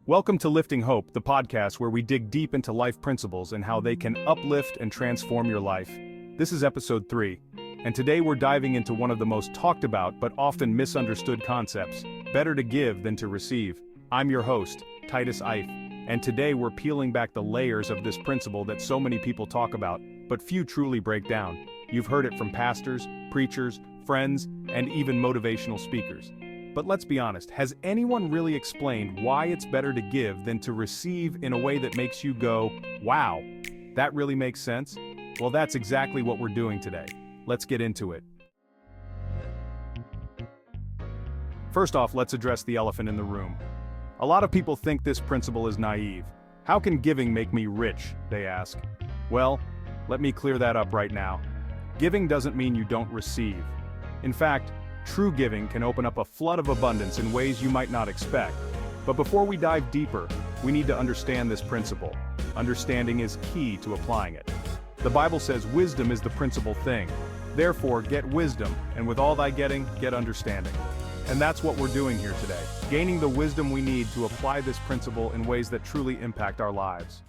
Welcome to Lifting Hope, the podcast where we dig deep into life principles and how they can uplift and transform your life. This is episode 3, and today we're diving into one of the most talked about but often misunderstood concepts: better to give than to receive. I'm your host, Titus Ife, and today we're peeling back the layers of this principle that so many people talk about, but few truly break down. You've heard it from pastors, preachers, friends, and even motivational speakers. But let's be honest, has anyone really explained why it's better to give than to receive in a way that makes you go, wow, that really makes sense? Well, that's exactly what we're doing today. Let's get into it. First off, let's address the elephant in the room. A lot of people think this principle is naive. How can giving make me rich, they ask. Well, let me clear that up right now. Giving doesn't mean you don't receive. In fact, true giving can open up a flood of abundance in ways you might not expect. But before we dive deeper, we need to understand this principle. Understanding is key to applying it. The Bible says wisdom is the principal thing. Therefore, get wisdom, and with all thy getting, get understanding. And that's what we're doing here today, gaining the wisdom we need to apply this principle in ways that truly impact our lives.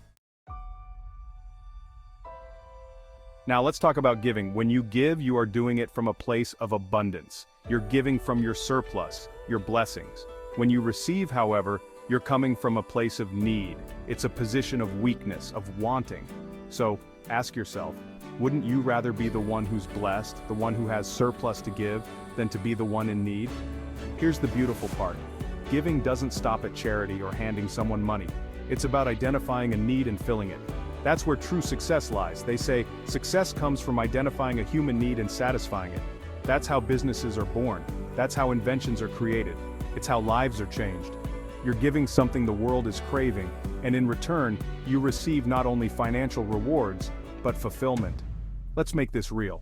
Now let's talk about giving. When you give, you are doing it from a place of abundance. You're giving from your surplus, your blessings. When you receive, however, you're coming from a place of need. It's a position of weakness, of wanting. So, ask yourself, wouldn't you rather be the one who's blessed, the one who has surplus to give, than to be the one in need? Here's the beautiful part. Giving doesn't stop at charity or handing someone money. It's about identifying a need and filling it. That's where true success lies. They say, success comes from identifying a human need and satisfying it. That's how businesses are born. That's how inventions are created. It's how lives are changed. You're giving something the world is craving, and in return, you receive not only financial rewards, but fulfillment. Let's make this real.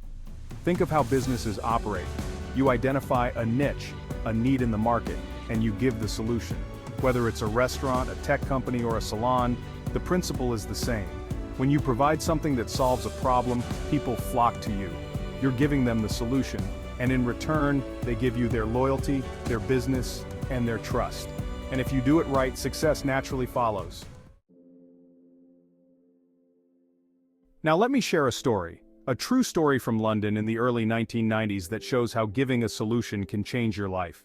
Think of how businesses operate. You identify a niche, a need in the market, and you give the solution. Whether it's a restaurant, a tech company, or a salon, the principle is the same. When you provide something that solves a problem, people flock to you. You're giving them the solution, and in return, they give you their loyalty, their business, and their trust. And if you do it right, success naturally follows. Now let me share a story, a true story from London in the early 1990s that shows how giving a solution can change your life.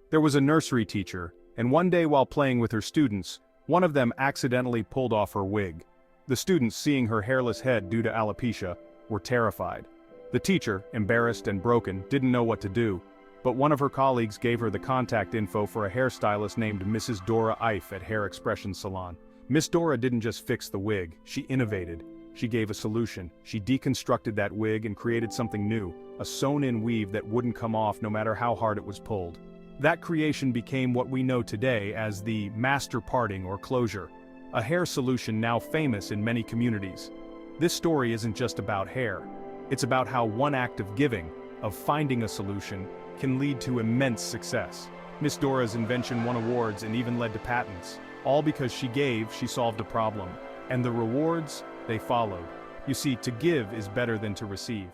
There was a nursery teacher, and one day while playing with her students, one of them accidentally pulled off her wig. The students, seeing her hairless head due to alopecia, were terrified. The teacher, embarrassed and broken, didn't know what to do, but one of her colleagues gave her the contact info for a hairstylist named Mrs. Dora Ife at Hair Expression Salon. Miss Dora didn't just fix the wig, she innovated. She gave a solution. She deconstructed that wig and created something new, a sewn-in weave that wouldn't come off no matter how hard it was pulled. That creation became what we know today as the master parting or closure, a hair solution now famous in many communities. This story isn't just about hair. It's about how one act of giving, of finding a solution, can lead to immense success. Miss Dora's invention won awards and even led to patents. All because she gave, she solved a problem. And the rewards, they followed. You see, to give is better than to receive.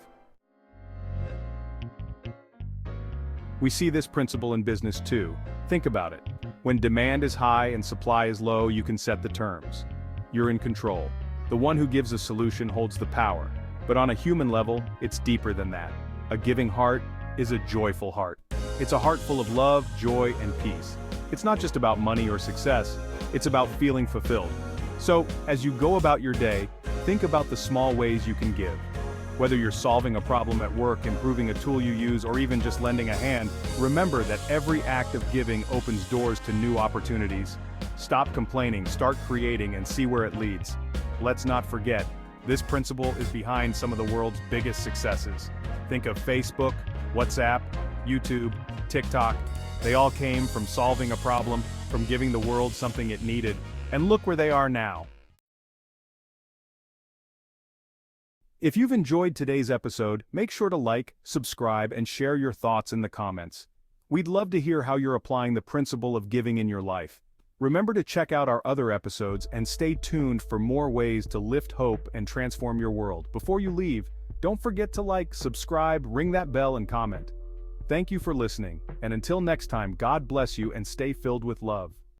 We see this principle in business too. Think about it. When demand is high and supply is low, you can set the terms. You're in control. The one who gives a solution holds the power. But on a human level, it's deeper than that. A giving heart is a joyful heart. It's a heart full of love, joy, and peace. It's not just about money or success, it's about feeling fulfilled. So, as you go about your day, think about the small ways you can give. Whether you're solving a problem at work, improving a tool you use, or even just lending a hand, remember that every act of giving opens doors to new opportunities. Stop complaining, start creating, and see where it leads. Let's not forget, this principle is behind some of the world's biggest successes. Think of Facebook, WhatsApp, YouTube, TikTok. They all came from solving a problem, from giving the world something it needed, and look where they are now. If you've enjoyed today's episode, make sure to like, subscribe, and share your thoughts in the comments. We'd love to hear how you're applying the principle of giving in your life. Remember to check out our other episodes and stay tuned for more ways to lift hope and transform your world. Before you leave, don't forget to like, subscribe, ring that bell, and comment. Thank you for listening, and until next time, God bless you and stay filled with love.